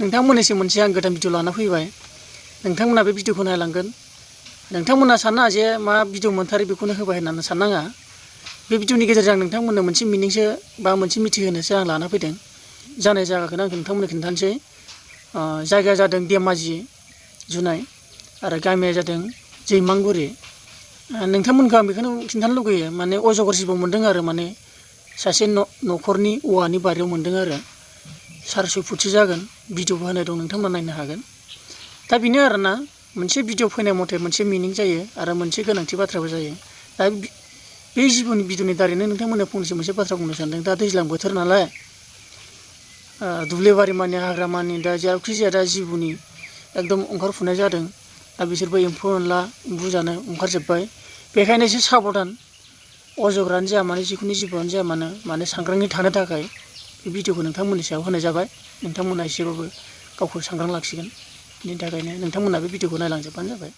नोंथांमोननिसिम मोनसे आं गोदान भिडिअ लाना फैबाय नोंथांमोना बे भिडिअखौ नायलांगोन नोंथांमोना साननाङा जे मा भिडिअ मोनथारै बेखौनो होबाय होननानै साननाङा बे भिडिअनि गेजेरजों आं नोंथांमोननो मोनसे मिनिंसो बा मोनसे मिथिहोनोसो आं लाना फैदों जानाय जायगाखौनो आं नोंथांमोननो खिन्थानोसै जायगाया जादों धेमाजि जुनाय आरो गामिया जादों जैमांगुरि नोंथांमोनखौ आं बेखौनो खिन्थानो लुगैयो माने अजगर जिबौ मोनदों आरो माने सासे न'खरनि औवानि बारियाव मोनदों आरो 400 फुटसो जागोन भिडिअबो होनाय दं नोंथांमोना नायनो हागोन दा बेनो आरोना मोनसे भिडिअ फैनाय मथे मोनसे मिनिं जायो आरो मोनसे गोनांथि बाथ्राबो जायो दा बे जिबौनि भिडिअनि दारैनो नोंथांमोननो फंनैसो मोनसे बाथ्रा बुंनो सानदों दा दैज्लां बोथोर नालाय दुब्लिबारि मानि हाग्रामानि दा जेरावखि जाया दा जिबौनि एकदम ओंखारफुनाय जादों दा बिसोरबो एम्फौ एनला एम्बु जानो ओंखारजोब्बाय बेखायनो एसे साबधान अजगरानो जाया माने जिखुनु जिबौआनो जाया मानो माने सांग्राङै थानो थाखाय बे भिडिअखौ नोंथांमोननि सायाव होनाय जाबाय नोंथांमोना एसेबाबो गावखौ सांग्रां लाखिगोन बेनि थाखायनो नोंथांमोना बे भिडिअखौ नायलांजोबबानो जाबाय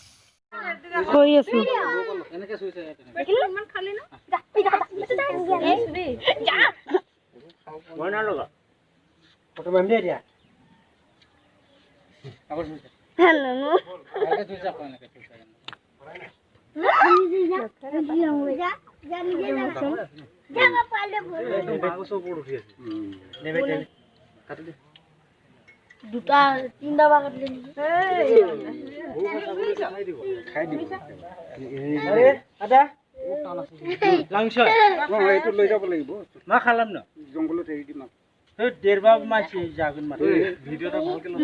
দুটা তিনটা বাগাত मा खालामनो जंगलाव एरि दिमा देरबा मानसि जागोन माथो भिडिअटा भालके ला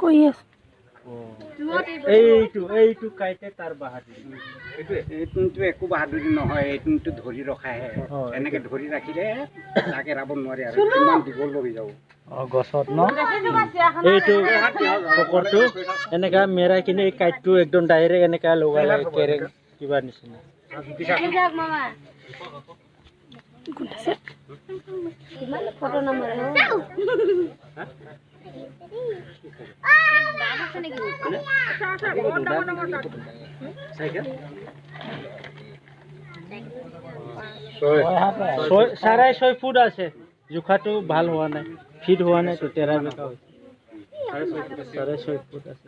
কই আছে এইটো কাইতে তাৰ বাহাদুৰি এইটো একো বাহাদুৰি নহয় এইটো ধৰি ৰখাহে এনেকে ধৰি ৰাখিলে তাকে ৰাব নোৱাৰে আৰু কিমান দীঘল হৈ যাব গছত ন এইটো পকৰটো এনেকা মেৰাই কিনে এই কাইটটো একদম ডাইৰেক্ট এনেকা লগাই লাগে কেৰেং কিবা নিচিনা মামা ফটো নাম্বাৰ साढ़े 6 फुट আছে জোখাটো ভাল হোৱা নাই ফিট হোৱা নাই তো তেৰা বেকা হৈছে साढ़े 6 फुट আছে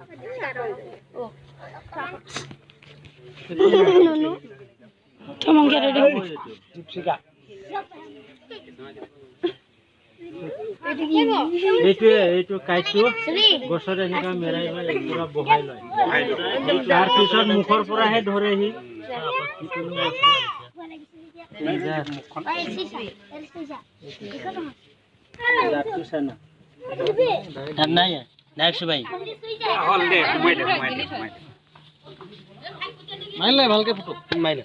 এইটো কাইটো গছৰ এনেকা মেৰাই পুৰা বহাই লয় তাৰ পিছত মুখৰ পৰাহে ধৰেহি ভালকে ফটো মাৰিলে